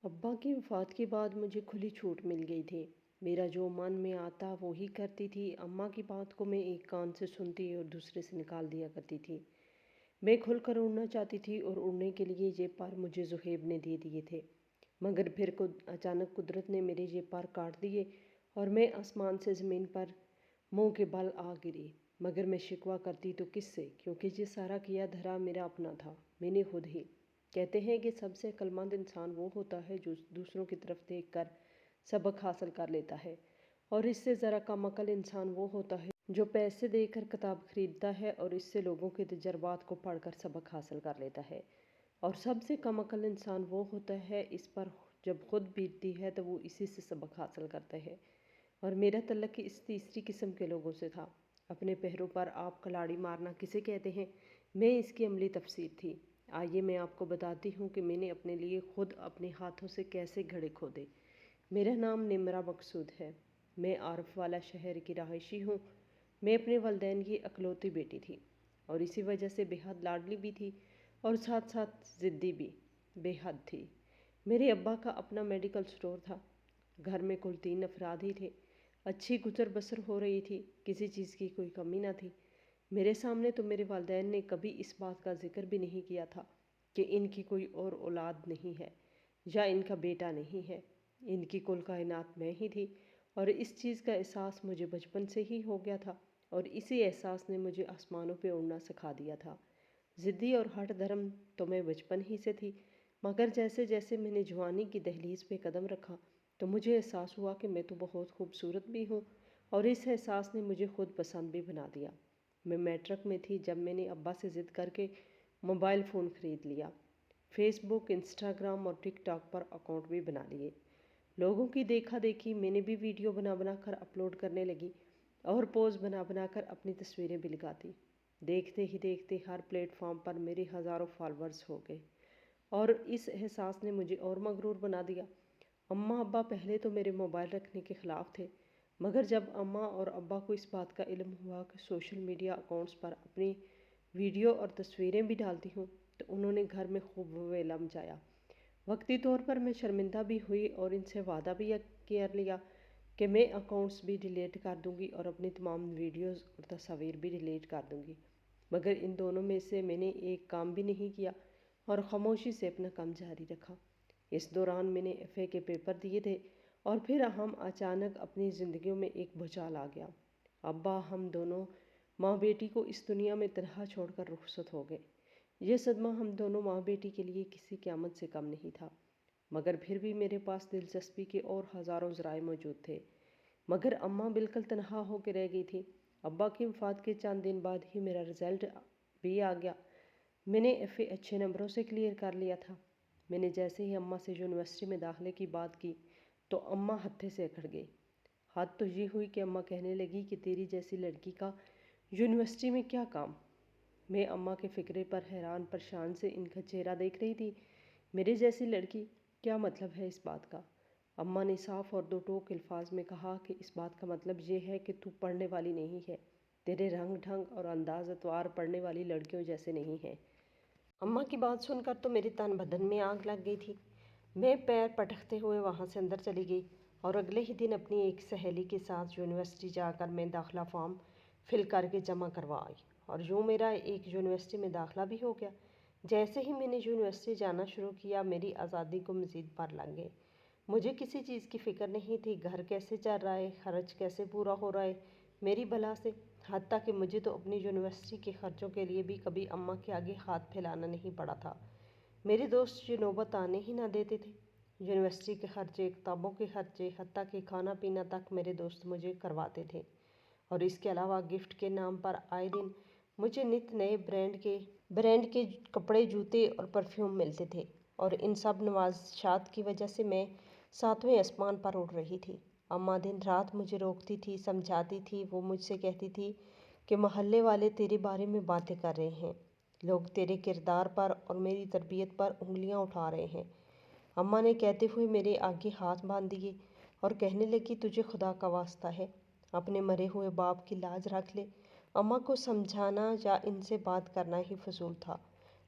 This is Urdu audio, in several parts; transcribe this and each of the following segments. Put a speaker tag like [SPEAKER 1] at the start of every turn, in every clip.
[SPEAKER 1] ابا کی وفات کے بعد مجھے کھلی چھوٹ مل گئی تھی۔ میرا جو من میں آتا وہی کرتی تھی۔ اماں کی بات کو میں ایک کان سے سنتی اور دوسرے سے نکال دیا کرتی تھی۔ میں کھل کر اڑنا چاہتی تھی اور اڑنے کے لیے یہ پر مجھے زہیب نے دے دیے تھے، مگر پھر اچانک قدرت نے میرے یہ پر کاٹ دیے اور میں آسمان سے زمین پر منہ کے بل آ گری۔ مگر میں شکوہ کرتی تو کس سے، کیونکہ یہ سارا کیا دھرا میرا اپنا تھا، میں نے خود ہی۔ کہتے ہیں کہ سب سے عقلمند انسان وہ ہوتا ہے جو دوسروں کی طرف دیکھ کر سبق حاصل کر لیتا ہے، اور اس سے ذرا کم عقل انسان وہ ہوتا ہے جو پیسے دے کر کتاب خریدتا ہے اور اس سے لوگوں کے تجربات کو پڑھ کر سبق حاصل کر لیتا ہے، اور سب سے کم عقل انسان وہ ہوتا ہے اس پر جب خود بیتتی ہے تو وہ اسی سے سبق حاصل کرتا ہے۔ اور میرا تعلق اس تیسری قسم کے لوگوں سے تھا۔ اپنے پیروں پر آپ کلاڑی مارنا کسے کہتے ہیں، میں اس کی عملی تفسیر تھی۔ آئیے میں آپ کو بتاتی ہوں کہ میں نے اپنے لیے خود اپنے ہاتھوں سے کیسے گھڑے کھودے۔ میرا نام نمرہ مقصود ہے۔ میں عارف والا شہر کی رہائشی ہوں۔ میں اپنے والدین کی اکلوتی بیٹی تھی اور اسی وجہ سے بے حد لاڈلی بھی تھی اور ساتھ ساتھ ضدی بھی بے حد تھی۔ میرے ابا کا اپنا میڈیکل سٹور تھا۔ گھر میں کل 3 افراد ہی تھے۔ اچھی گزر بسر ہو رہی تھی، کسی چیز کی کوئی کمی نہ تھی۔ میرے سامنے تو میرے والدین نے کبھی اس بات کا ذکر بھی نہیں کیا تھا کہ ان کی کوئی اور اولاد نہیں ہے یا ان کا بیٹا نہیں ہے۔ ان کی کل کائنات میں ہی تھی، اور اس چیز کا احساس مجھے بچپن سے ہی ہو گیا تھا، اور اسی احساس نے مجھے آسمانوں پہ اڑنا سکھا دیا تھا۔ ضدی اور ہٹ دھرم تو میں بچپن ہی سے تھی، مگر جیسے جیسے میں نے جوانی کی دہلیز پہ قدم رکھا تو مجھے احساس ہوا کہ میں تو بہت خوبصورت بھی ہوں، اور اس احساس نے مجھے خود پسند بھی بنا دیا۔ میں میٹرک میں تھی جب میں نے ابا سے ضد کر کے موبائل فون خرید لیا۔ فیس بک، انسٹاگرام اور ٹک ٹاک پر اکاؤنٹ بھی بنا لیے۔ لوگوں کی دیکھا دیکھی میں نے بھی ویڈیو بنا بنا کر اپلوڈ کرنے لگی اور پوز بنا بنا کر اپنی تصویریں بھی لگاتی۔ دیکھتے ہی دیکھتے ہر پلیٹ فارم پر میرے ہزاروں فالورز ہو گئے، اور اس احساس نے مجھے اور مغرور بنا دیا۔ اماں ابا پہلے تو میرے موبائل رکھنے کے خلاف تھے، مگر جب اماں اور ابا کو اس بات کا علم ہوا کہ سوشل میڈیا اکاؤنٹس پر اپنی ویڈیو اور تصویریں بھی ڈالتی ہوں تو انہوں نے گھر میں خوب ویلا مچایا۔ وقتی طور پر میں شرمندہ بھی ہوئی اور ان سے وعدہ بھی کر لیا کہ میں اکاؤنٹس بھی ڈیلیٹ کر دوں گی اور اپنی تمام ویڈیوز اور تصاویر بھی ڈیلیٹ کر دوں گی، مگر ان دونوں میں سے میں نے ایک کام بھی نہیں کیا اور خاموشی سے اپنا کام جاری رکھا۔ اس دوران میں نے ایف اے کے پیپر دیے تھے، اور پھر ہم اچانک اپنی زندگیوں میں ایک بھوچال آ گیا۔ ابا ہم دونوں ماں بیٹی کو اس دنیا میں تنہا چھوڑ کر رخصت ہو گئے۔ یہ صدمہ ہم دونوں ماں بیٹی کے لیے کسی قیامت سے کم نہیں تھا، مگر پھر بھی میرے پاس دلچسپی کے اور ہزاروں ذرائع موجود تھے۔ مگر اماں بالکل تنہا ہو کے رہ گئی تھی۔ ابا کی وفات کے چند دن بعد ہی میرا رزلٹ بھی آ گیا۔ میں نے ایف اے اچھے نمبروں سے کلیئر کر لیا تھا۔ میں نے جیسے ہی اماں سے یونیورسٹی میں داخلے کی بات کی تو اماں ہتھے سے اکڑ گئی۔ حد تو یہ ہوئی کہ اماں کہنے لگی کہ تیری جیسی لڑکی کا یونیورسٹی میں کیا کام۔ میں اماں کے فکرے پر حیران پریشان سے ان کا چہرہ دیکھ رہی تھی۔ میرے جیسی لڑکی، کیا مطلب ہے اس بات کا؟ اماں نے صاف اور دو ٹوک الفاظ میں کہا کہ اس بات کا مطلب یہ ہے کہ تو پڑھنے والی نہیں ہے، تیرے رنگ ڈھنگ اور انداز اتوار پڑھنے والی لڑکیوں جیسے نہیں ہیں۔ اماں کی بات سن کر تو میرے تن بدن میں آگ لگ گئی تھی۔ میں پیر پٹکتے ہوئے وہاں سے اندر چلی گئی اور اگلے ہی دن اپنی ایک سہیلی کے ساتھ یونیورسٹی جا کر میں داخلہ فارم فل کر کے جمع کروا آئی، اور یوں میرا ایک یونیورسٹی میں داخلہ بھی ہو گیا۔ جیسے ہی میں نے یونیورسٹی جانا شروع کیا میری آزادی کو مزید پر لگ گئے۔ مجھے کسی چیز کی فکر نہیں تھی، گھر کیسے چل رہا ہے، خرچ کیسے پورا ہو رہا ہے میری بلا سے، حتیٰ کہ مجھے تو اپنی یونیورسٹی کے خرچوں کے لیے بھی کبھی اماں کے آگے ہاتھ پھیلانا نہیں پڑا تھا۔ میرے دوست یہ نوبت آنے ہی نہ دیتے تھے۔ یونیورسٹی کے خرچے، کتابوں کے خرچے، حتیٰ کہ کھانا پینا تک میرے دوست مجھے کرواتے تھے، اور اس کے علاوہ گفٹ کے نام پر آئے دن مجھے نت نئے برانڈ کے کپڑے، جوتے اور پرفیوم ملتے تھے، اور ان سب نوازشات کی وجہ سے میں 7ویں آسمان پر اڑ رہی تھی۔ اماں دن رات مجھے روکتی تھی، سمجھاتی تھی۔ وہ مجھ سے کہتی تھی کہ محلے والے تیرے بارے میں باتیں کر رہے ہیں، لوگ تیرے کردار پر اور میری تربیت پر انگلیاں اٹھا رہے ہیں۔ اماں نے کہتے ہوئے میرے آگے ہاتھ باندھ دیے اور کہنے لگی تجھے خدا کا واسطہ ہے، اپنے مرے ہوئے باپ کی لاج رکھ لے۔ اماں کو سمجھانا یا ان سے بات کرنا ہی فضول تھا۔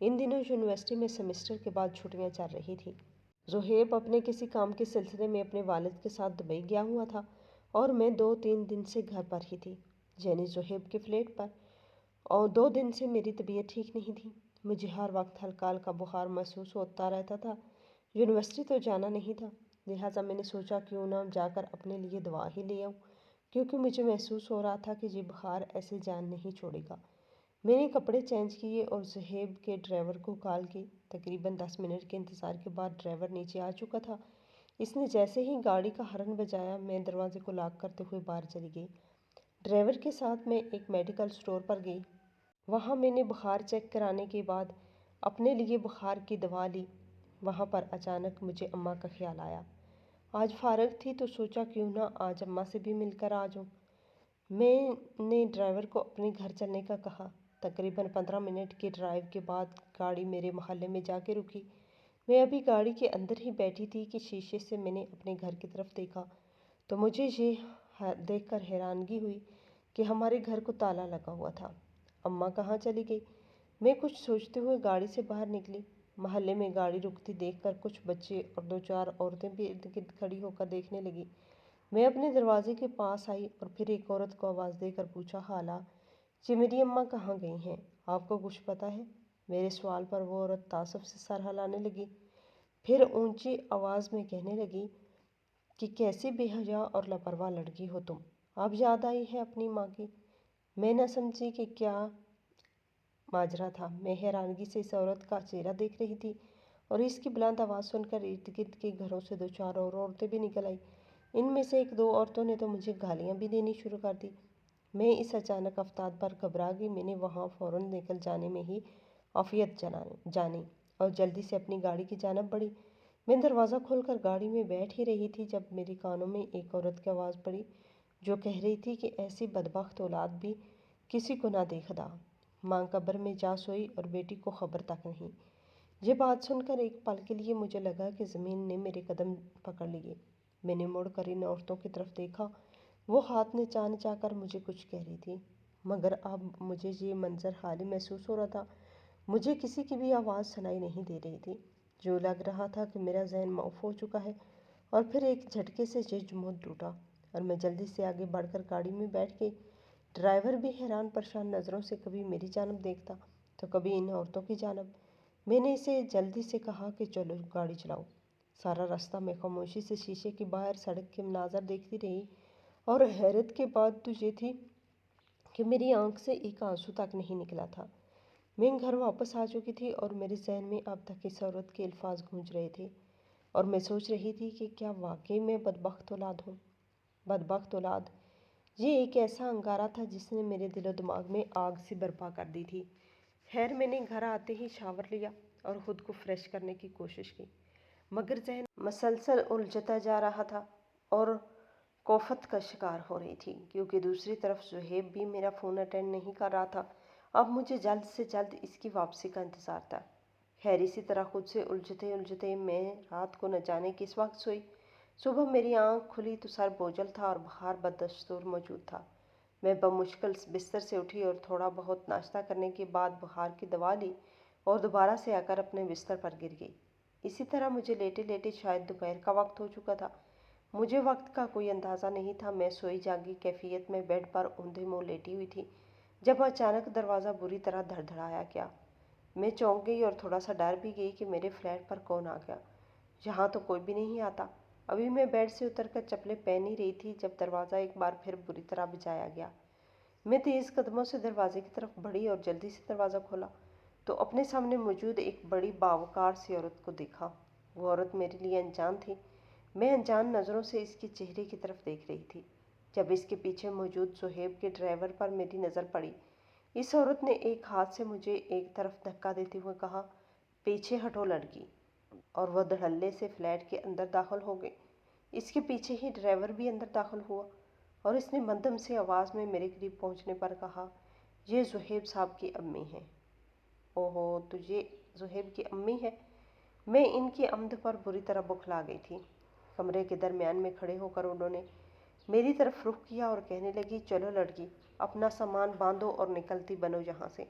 [SPEAKER 1] ان دنوں یونیورسٹی میں سیمسٹر کے بعد چھٹیاں چل رہی تھیں۔ زہیب اپنے کسی کام کے سلسلے میں اپنے والد کے ساتھ دبئی گیا ہوا تھا اور میں 2-3 دن سے گھر پر ہی تھی، یعنی زہیب کے فلیٹ پر۔ اور 2 دن سے میری طبیعت ٹھیک نہیں تھی، مجھے ہر وقت ہلکا ہلکا بخار محسوس ہوتا رہتا تھا۔ یونیورسٹی تو جانا نہیں تھا، لہٰذا میں نے سوچا کیوں نہ جا کر اپنے لیے دوا ہی لے آؤں، کیونکہ مجھے محسوس ہو رہا تھا کہ یہ بخار ایسے جان نہیں چھوڑے گا۔ میں نے کپڑے چینج کیے اور زہیب کے ڈرائیور کو کال کی۔ تقریباً 10 منٹ کے انتظار کے بعد ڈرائیور نیچے آ چکا تھا۔ اس نے جیسے ہی گاڑی کا ہارن بجایا، میں دروازے کو لاک کرتے ہوئے باہر چلی گئی۔ ڈرائیور کے ساتھ میں ایک میڈیکل اسٹور پر گئی۔ وہاں میں نے بخار چیک کرانے کے بعد اپنے لیے بخار کی دوا لی۔ وہاں پر اچانک مجھے اماں کا خیال آیا۔ آج فارغ تھی تو سوچا کیوں نہ آج اماں سے بھی مل کر آ جاؤں۔ میں نے ڈرائیور کو اپنے گھر چلنے کا کہا۔ تقریباً 15 منٹ کے ڈرائیو کے بعد گاڑی میرے محلے میں جا کے رکی۔ میں ابھی گاڑی کے اندر ہی بیٹھی تھی کہ شیشے سے میں نے اپنے گھر کی طرف دیکھا تو مجھے یہ دیکھ کر حیرانگی ہوئی کہ ہمارے گھر کو تالا لگا ہوا تھا۔ اماں کہاں چلی گئی؟ میں کچھ سوچتے ہوئے گاڑی سے باہر نکلی۔ محلے میں گاڑی رکتی دیکھ کر کچھ بچے اور 2-4 عورتیں بھی ارد گرد کھڑی ہو کر دیکھنے لگی۔ میں اپنے دروازے کے پاس آئی اور پھر ایک عورت کو آواز دے کر پوچھا، خالہ جی میری اماں کہاں گئی ہیں؟ آپ کو کچھ پتہ ہے؟ میرے سوال پر وہ عورت تعصب سے سر ہلانے لگی، پھر اونچی آواز میں کہنے لگی کہ کیسی بے حیا اور لاپرواہ لڑکی ہو تم، اب یاد آئی ہے اپنی ماں کی؟ میں نہ سمجھی کہ کیا ماجرا تھا۔ میں حیرانگی سے اس عورت کا چہرہ دیکھ رہی تھی اور اس کی بلند آواز سن کر ارد گرد کے گھروں سے 2-4 اور عورتیں بھی نکل آئیں۔ ان میں سے 1-2 عورتوں نے تو مجھے گالیاں بھی دینی شروع کر دی۔ میں اس اچانک افتاد پر گھبرا گئی۔ میں نے وہاں فوراً نکل جانے میں ہی عافیت جانی اور جلدی سے اپنی گاڑی کی جانب بڑھی۔ میں دروازہ کھول کر گاڑی میں بیٹھ ہی رہی تھی جب میرے کانوں میں ایک عورت کی آواز پڑی جو کہہ رہی تھی کہ ایسی بدبخت اولاد بھی کسی کو نہ دیکھدا، ماں قبر میں جا سوئی اور بیٹی کو خبر تک نہیں۔ یہ بات سن کر ایک پل کے لیے مجھے لگا کہ زمین نے میرے قدم پکڑ لیے۔ میں نے مڑ کر ان عورتوں کی طرف دیکھا، وہ ہاتھ نچا نچا کر مجھے کچھ کہہ رہی تھی، مگر اب مجھے یہ منظر حالی محسوس ہو رہا تھا۔ مجھے کسی کی بھی آواز سنائی نہیں دے رہی تھی۔ یوں لگ رہا تھا کہ میرا ذہن معاف ہو چکا ہے اور پھر ایک جھٹکے سے یہ جمود ٹوٹا اور میں جلدی سے آگے بڑھ کر گاڑی میں بیٹھ گئی۔ ڈرائیور بھی حیران پریشان نظروں سے کبھی میری جانب دیکھتا تو کبھی ان عورتوں کی جانب۔ میں نے اسے جلدی سے کہا کہ چلو گاڑی چلاؤ۔ سارا راستہ میں خاموشی سے شیشے کے باہر سڑک کے مناظر دیکھتی رہی اور حیرت کے بات تو یہ تھی کہ میری آنکھ سے ایک آنسو تک نہیں نکلا تھا۔ میں گھر واپس آ چکی تھی اور میرے ذہن میں اب تک اس عورت کے الفاظ گونج رہے تھے اور میں سوچ رہی تھی کہ کیا واقعی میں بدبخت اولاد ہوں؟ بدبخت اولاد، یہ ایک ایسا انگارہ تھا جس نے میرے دل و دماغ میں آگ سی برپا کر دی تھی۔ خیر میں نے گھر آتے ہی شاور لیا اور خود کو فریش کرنے کی کوشش کی، مگر ذہن مسلسل الجھتا جا رہا تھا اور کوفت کا شکار ہو رہی تھی کیونکہ دوسری طرف زہیب بھی میرا فون اٹینڈ نہیں کر رہا تھا۔ اب مجھے جلد سے جلد اس کی واپسی کا انتظار تھا۔ خیر اسی طرح خود سے الجھتے الجھتے میں رات کو نہ جانے کس وقت سوئی۔ صبح میری آنکھ کھلی تو سر بوجھل تھا اور بخار بدستور موجود تھا۔ میں بمشکل بستر سے اٹھی اور تھوڑا بہت ناشتہ کرنے کے بعد بخار کی دوا لی اور دوبارہ سے آ کر اپنے بستر پر گر گئی۔ اسی طرح مجھے لیٹے لیٹے شاید دوپہر کا وقت ہو چکا تھا۔ مجھے وقت کا کوئی اندازہ نہیں تھا۔ میں سوئی جاگی کیفیت میں بیڈ پر اوندھے منہ لیٹی ہوئی تھی جب اچانک دروازہ بری طرح دھڑدھڑایا کیا۔ میں چونک گئی اور تھوڑا سا ڈر بھی گئی کہ میرے فلیٹ پر کون آ گیا۔ یہاں تو کوئی بھی نہیں آتا۔ ابھی میں بیڈ سے اتر کر چپلیں پہن ہی رہی تھی جب دروازہ ایک بار پھر بری طرح بجایا گیا۔ میں تیز قدموں سے دروازے کی طرف بڑھی اور جلدی سے دروازہ کھولا تو اپنے سامنے موجود ایک بڑی باوقار سی عورت کو دیکھا۔ وہ عورت میرے لیے انجان تھی۔ میں انجان نظروں سے اس کے چہرے کی طرف دیکھ رہی تھی جب اس کے پیچھے موجود زہیب کے ڈرائیور پر میری نظر پڑی۔ اس عورت نے ایک ہاتھ سے مجھے ایک طرف دھکا دیتے ہوئے کہا، پیچھے ہٹو لڑکی، اور وہ دھڑلے سے فلیٹ کے اندر داخل ہو گئی۔ اس کے پیچھے ہی ڈرائیور بھی اندر داخل ہوا اور اس نے مندھم سی آواز میں میرے قریب پہنچنے پر کہا، یہ زہیب صاحب کی امی ہیں۔ اوہو، تو یہ زہیب کی امی ہے؟ میں ان کی آمد پر بری طرح بوکھلا گئی تھی۔ کمرے کے درمیان میں کھڑے ہو کر انہوں نے میری طرف رخ کیا اور کہنے لگی، چلو لڑکی، اپنا سامان باندھو اور نکلتی بنو یہاں سے۔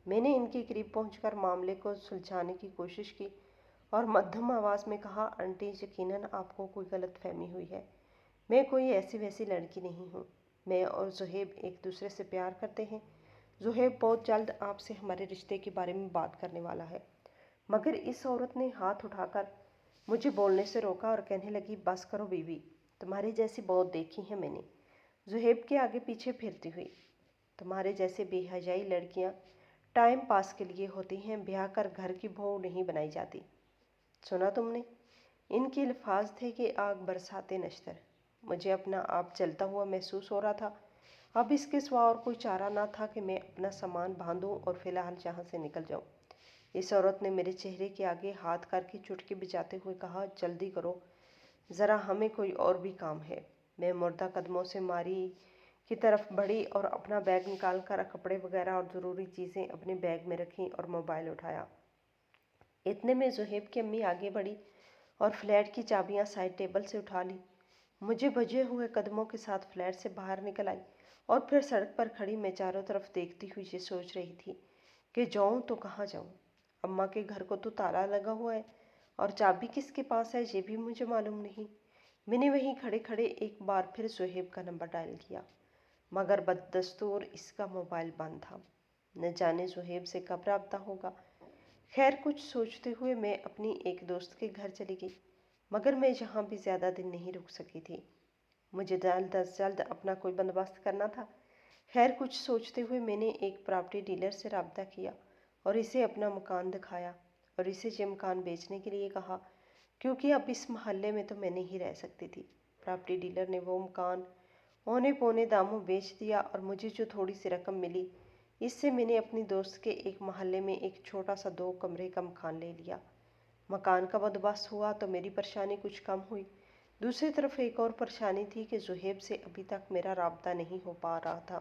[SPEAKER 1] میں نے ان کے قریب پہنچ کر معاملے کو سلجھانے کی کوشش کی اور مدھم آواز میں کہا، آنٹی یقیناً آپ کو کوئی غلط فہمی ہوئی ہے، میں کوئی ایسی ویسی لڑکی نہیں ہوں، میں اور زہیب ایک دوسرے سے پیار کرتے ہیں، زہیب بہت جلد آپ سے ہمارے رشتے کے بارے میں بات کرنے والا ہے۔ مگر اس عورت نے ہاتھ اٹھا کر مجھے بولنے سے روکا اور کہنے لگی، بس کرو بیوی، تمہاری جیسی بہت دیکھی ہیں میں نے، زہیب کے آگے پیچھے پھرتی ہوئی۔ تمہارے جیسے بے حیائی لڑکیاں ٹائم پاس کے لیے ہوتی ہیں، بیاہ کر گھر کی بہو نہیں بنائی جاتی۔ سنا تم نے؟ ان کے الفاظ تھے کہ آگ برساتے نشتر۔ مجھے اپنا آپ جلتا ہوا محسوس ہو رہا تھا۔ اب اس کے سوا اور کوئی چارہ نہ تھا کہ میں اپنا سامان باندھوں اور فی الحال یہاں سے نکل جاؤں۔ اس عورت نے میرے چہرے کے آگے ہاتھ کر کے چٹکی بجاتے ہوئے کہا، جلدی کرو ذرا، ہمیں کوئی اور بھی کام ہے۔ میں مردہ قدموں سے ماری کی طرف بڑھی اور اپنا بیگ نکال کر کپڑے وغیرہ اور ضروری چیزیں اپنے بیگ میں رکھیں اور موبائل اٹھایا۔ اتنے میں زہیب کی امی آگے بڑھی اور فلیٹ کی چابیاں سائڈ ٹیبل سے اٹھا لی۔ مجھے بجھے ہوئے قدموں کے ساتھ فلیٹ سے باہر نکل آئی اور پھر سڑک پر کھڑی میں چاروں طرف دیکھتی ہوئی یہ سوچ رہی تھی کہ جاؤں تو کہاں جاؤں۔ اماں کے گھر کو تو تالا لگا ہوا ہے اور چابی کس کے پاس ہے یہ بھی مجھے معلوم نہیں۔ میں نے وہیں کھڑے کھڑے ایک بار پھر زہیب کا نمبر ڈائل کیا، مگر بددستور اس کا موبائل بند تھا۔ نہ جانے زہیب سے کب رابطہ ہوگا۔ خیر، کچھ سوچتے ہوئے میں اپنی ایک دوست کے گھر چلی گئی، مگر میں یہاں بھی زیادہ دن نہیں رک سکی تھی۔ مجھے جلد از جلد اپنا کوئی بندوبست کرنا تھا۔ خیر، کچھ سوچتے ہوئے میں نے ایک پراپرٹی ڈیلر سے رابطہ کیا اور اسے اپنا مکان دکھایا اور اسے یہ مکان بیچنے کے لیے کہا، کیونکہ اب اس محلے میں تو میں نہیں رہ سکتی تھی۔ پراپرٹی ڈیلر نے وہ مکان اونے پونے داموں بیچ دیا اور مجھے جو تھوڑی سی رقم ملی، اس سے میں نے اپنی دوست کے ایک محلے میں ایک چھوٹا سا 2 کمرے کا مکان لے لیا۔ مکان کا بندوبست ہوا تو میری پریشانی کچھ کم ہوئی۔ دوسری طرف ایک اور پریشانی تھی کہ زہیب سے ابھی تک میرا رابطہ نہیں ہو پا رہا تھا۔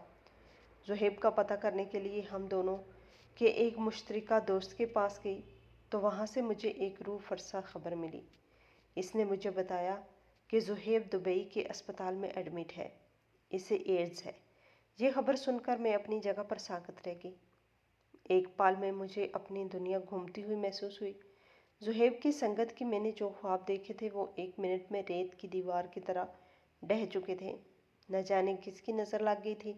[SPEAKER 1] زہیب کا پتہ کرنے کے لیے ہم دونوں کے ایک مشترکہ دوست کے پاس گئی تو وہاں سے مجھے ایک روح فرسا خبر ملی۔ اس نے مجھے بتایا کہ زہیب دبئی کے اسپتال میں ایڈمٹ ہے، اسے ایڈز ہے۔ یہ خبر سن کر میں اپنی جگہ پر ساکت رہ گئی۔ ایک پل میں مجھے اپنی دنیا گھومتی ہوئی محسوس ہوئی۔ زہیب کی سنگت کی میں نے جو خواب دیکھے تھے وہ 1 منٹ میں ریت کی دیوار کی طرح ڈھہ چکے تھے۔ نہ جانے کس کی نظر لگ گئی تھی۔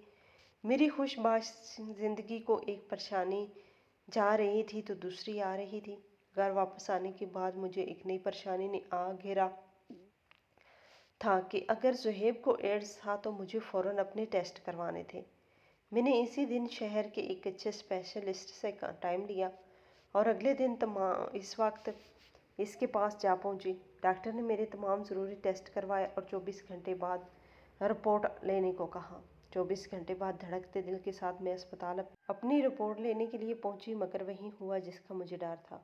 [SPEAKER 1] میری خوش باش زندگی کو ایک پریشانی جا رہی تھی تو دوسری آ رہی تھی۔ گھر واپس آنے کے بعد مجھے ایک نئی پریشانی نے آ گھیرا تھا کہ اگر زہیب کو ایڈز تھا تو مجھے فوراً اپنے ٹیسٹ کروانے تھے۔ میں نے اسی دن شہر کے ایک اچھے اسپیشلسٹ سے ٹائم لیا اور اگلے دن اس وقت اس کے پاس جا پہنچی۔ ڈاکٹر نے میرے تمام ضروری ٹیسٹ کروائے اور 24 گھنٹے بعد رپورٹ لینے کو کہا۔ 24 گھنٹے بعد دھڑکتے دل کے ساتھ میں اسپتال اپنی رپورٹ لینے کے لیے پہنچی، مگر وہی ہوا جس کا مجھے ڈر تھا۔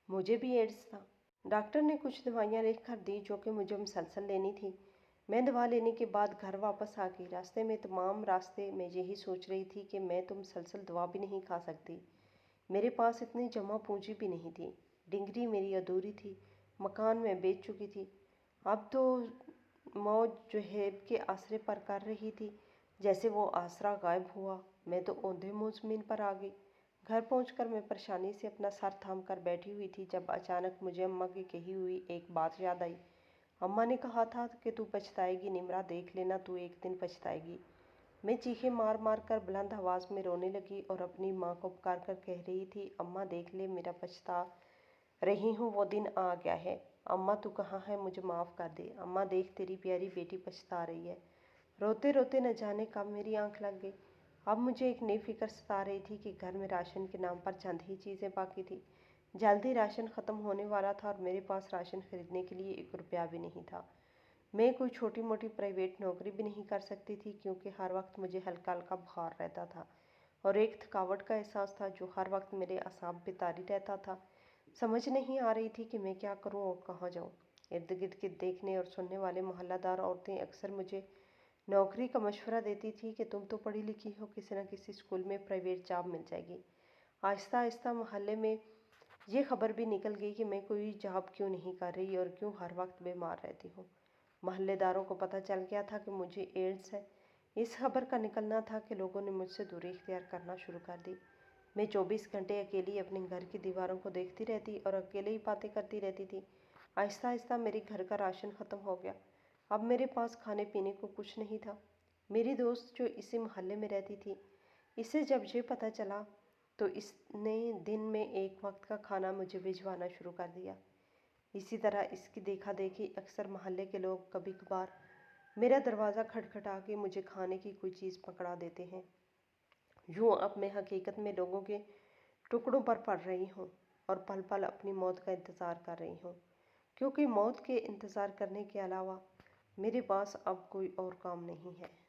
[SPEAKER 1] مجھے بھی ایڈز تھا۔ ڈاکٹر نے کچھ دوائیاں لکھ کر دی جو کہ مجھے مسلسل لینی تھی۔ میں دوا لینے کے بعد گھر واپس آ گئی۔ راستے میں تمام راستے میں یہی سوچ رہی تھی کہ میں تو مسلسل دوا بھی نہیں کھا سکتی، میرے پاس اتنی جمع پونجی بھی نہیں تھی، ڈگری میری ادھوری تھی، مکان میں بیچ چکی تھی، اب تو موج زہیب کے آسرے پر کر رہی تھی۔ جیسے وہ آسرا غائب ہوا میں تو اوندھے منہ زمین پر آ گئی۔ گھر پہنچ کر میں پریشانی سے اپنا سر تھام کر بیٹھی ہوئی تھی جب اچانک مجھے اماں کی کہی ہوئی ایک بات یاد آئی۔ اماں نے کہا تھا کہ تو پچھتائے گی نمرا، دیکھ لینا تو ایک دن پچھتائے گی۔ میں چیخیں مار مار کر بلند آواز میں رونے لگی اور اپنی ماں کو پکار کر کہہ رہی تھی، اماں دیکھ لے، میرا پچھتا رہی ہوں، وہ دن آ گیا ہے، اماں تو کہاں ہے، مجھے معاف کر دے، اماں دیکھ تیری پیاری بیٹی پچھتا رہی ہے۔ روتے روتے نہ جانے کب میری آنکھ لگ گئی۔ اب مجھے ایک نئی فکر ستا رہی تھی کہ گھر میں راشن کے نام پر چند ہی چیزیں باقی تھی، جلد ہی راشن ختم ہونے والا تھا اور میرے پاس راشن خریدنے کے لیے 1 روپیہ بھی نہیں تھا۔ میں کوئی چھوٹی موٹی پرائیویٹ نوکری بھی نہیں کر سکتی تھی کیونکہ ہر وقت مجھے ہلکا ہلکا بخار رہتا تھا اور ایک تھکاوٹ کا احساس تھا جو ہر وقت میرے اعصاب پہ طاری رہتا تھا۔ سمجھ نہیں آ رہی تھی کہ میں کیا کروں اور کہاں جاؤں۔ ارد گرد کے دیکھنے اور سننے والے محلہ دار عورتیں اکثر مجھے نوکری کا مشورہ دیتی تھی کہ تم تو پڑھی لکھی ہو، کسی نہ کسی اسکول میں پرائیویٹ جاب مل جائے گی۔ آہستہ آہستہ محلے میں یہ خبر بھی نکل گئی کہ میں کوئی جاب کیوں نہیں کر رہی اور کیوں ہر وقت بیمار رہتی ہوں۔ محلے داروں کو پتہ چل گیا تھا کہ مجھے ایڈز ہے۔ اس خبر کا نکلنا تھا کہ لوگوں نے مجھ سے دوری اختیار کرنا شروع کر دی۔ میں 24 گھنٹے اکیلی اپنے گھر کی دیواروں کو دیکھتی رہتی اور اکیلے ہی باتیں کرتی رہتی تھی۔ آہستہ آہستہ میرے گھر کا راشن ختم ہو گیا۔ اب میرے پاس کھانے پینے کو کچھ نہیں تھا۔ میری دوست جو اسی محلے میں رہتی تھی، اسے جب یہ پتہ چلا تو اس نے دن میں ایک وقت کا کھانا مجھے بھجوانا شروع کر دیا۔ اسی طرح اس کی دیکھا دیکھی اکثر محلے کے لوگ کبھی کبھار میرا دروازہ کھٹکھٹا کے مجھے کھانے کی کوئی چیز پکڑا دیتے ہیں۔ یوں اب میں حقیقت میں لوگوں کے ٹکڑوں پر پڑ رہی ہوں اور پل پل اپنی موت کا انتظار کر رہی ہوں، کیونکہ موت کے انتظار کرنے کے علاوہ میرے پاس اب کوئی اور کام نہیں ہے۔